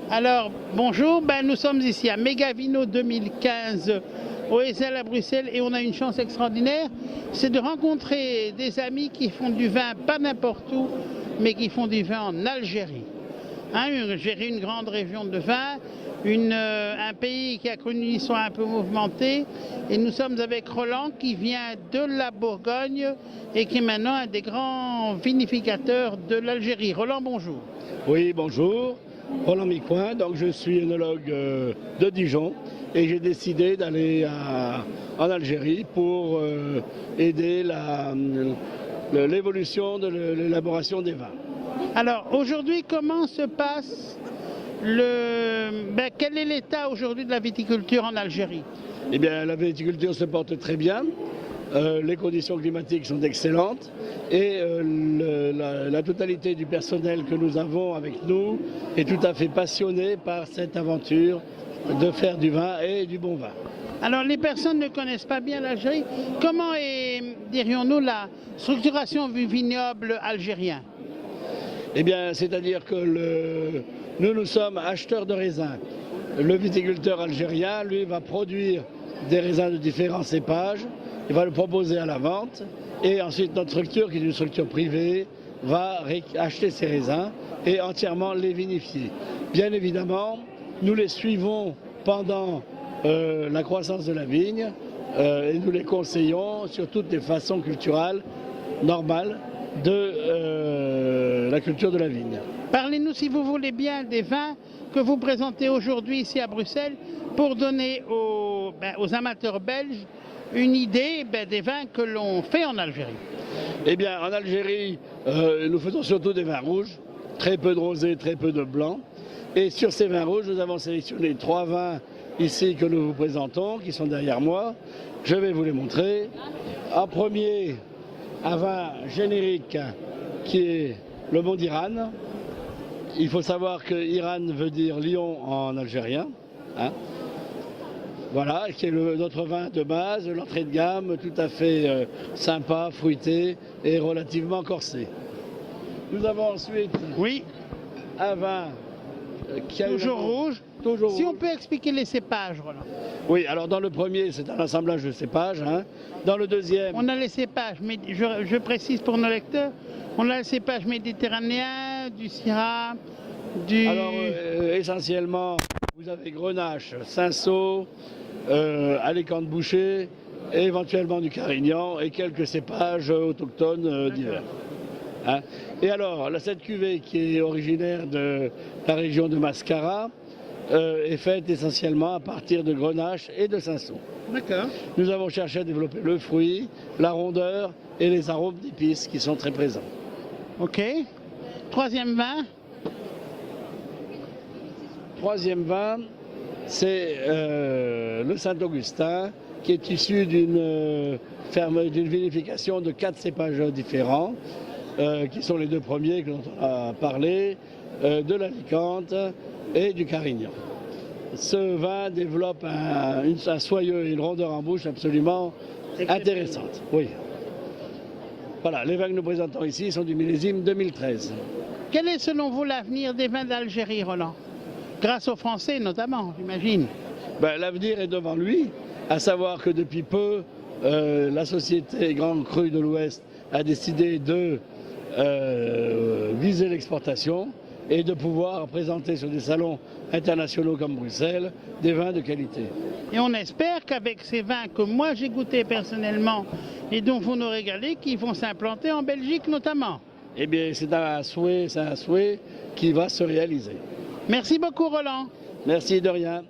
Alors, bonjour, nous sommes ici à Megavino 2015 au Ezel à Bruxelles et on a une chance extraordinaire, c'est de rencontrer des amis qui font du vin pas n'importe où, mais qui font du vin en Algérie. Algérie, une grande région de vin, un pays qui a connu une histoire un peu mouvementée, et nous sommes avec Roland qui vient de la Bourgogne et qui est maintenant un des grands vinificateurs de l'Algérie. Roland, bonjour. Oui, bonjour. Roland Micoin, donc je suis œnologue de Dijon et j'ai décidé d'aller en Algérie pour aider l'évolution de l'élaboration des vins. Alors aujourd'hui, comment se passe quel est l'état aujourd'hui de la viticulture en Algérie? Eh bien, la viticulture se porte très bien. Les conditions climatiques sont excellentes et la totalité du personnel que nous avons avec nous est tout à fait passionné par cette aventure de faire du vin et du bon vin. Alors les personnes ne connaissent pas bien l'Algérie. Comment est, dirions-nous, la structuration du vignoble algérien? Eh bien, c'est-à-dire que nous sommes acheteurs de raisins. Le viticulteur algérien, lui, va produire des raisins de différents cépages. Il va le proposer à la vente et ensuite notre structure, qui est une structure privée, va acheter ces raisins et entièrement les vinifier. Bien évidemment, nous les suivons pendant la croissance de la vigne et nous les conseillons sur toutes les façons culturelles normales de la culture de la vigne. Parlez-nous, si vous voulez bien, des vins que vous présentez aujourd'hui ici à Bruxelles pour donner aux amateurs belges une idée des vins que l'on fait en Algérie. Eh bien, en Algérie, nous faisons surtout des vins rouges, très peu de rosé, très peu de blanc. Et sur ces vins rouges, nous avons sélectionné 3 vins ici que nous vous présentons, qui sont derrière moi. Je vais vous les montrer. En premier, un vin générique qui est le Mont d'Iran. Il faut savoir que Iran veut dire lion en algérien. Voilà, qui est notre vin de base, l'entrée de gamme, tout à fait sympa, fruité et relativement corsé. Nous avons ensuite un vin qui a toujours rouge. Toujours si rouge. On peut expliquer les cépages, Roland. Oui, alors dans le premier, c'est un assemblage de cépages. Dans le deuxième... On a les cépages, mais je précise pour nos lecteurs, on a le cépage méditerranéen, du Syrah, du... Alors, essentiellement, vous avez Grenache, Cinsault, Alicante Bouschet, et éventuellement du Carignan et quelques cépages autochtones divers. Et alors, cette cuvée qui est originaire de la région de Mascara est faite essentiellement à partir de Grenache et de Cinsault. D'accord. Nous avons cherché à développer le fruit, la rondeur et les arômes d'épices qui sont très présents. Ok. Troisième vin. Troisième vin, c'est le Saint-Augustin, qui est issu d'une vinification de 4 cépages différents, qui sont les 2 premiers dont on a parlé, de l'Alicante et du Carignan. Ce vin développe un soyeux et une rondeur en bouche absolument intéressante. Oui. Voilà, les vins que nous présentons ici sont du millésime 2013. Quel est selon vous l'avenir des vins d'Algérie, Roland? Grâce aux Français notamment, j'imagine. L'avenir est devant lui, à savoir que depuis peu, la société Grand Cru de l'Ouest a décidé de viser l'exportation et de pouvoir présenter sur des salons internationaux comme Bruxelles des vins de qualité. Et on espère qu'avec ces vins que moi j'ai goûtés personnellement et dont vous nous régalez, qu'ils vont s'implanter en Belgique notamment. Eh bien, c'est un souhait qui va se réaliser. Merci beaucoup, Roland. Merci, de rien.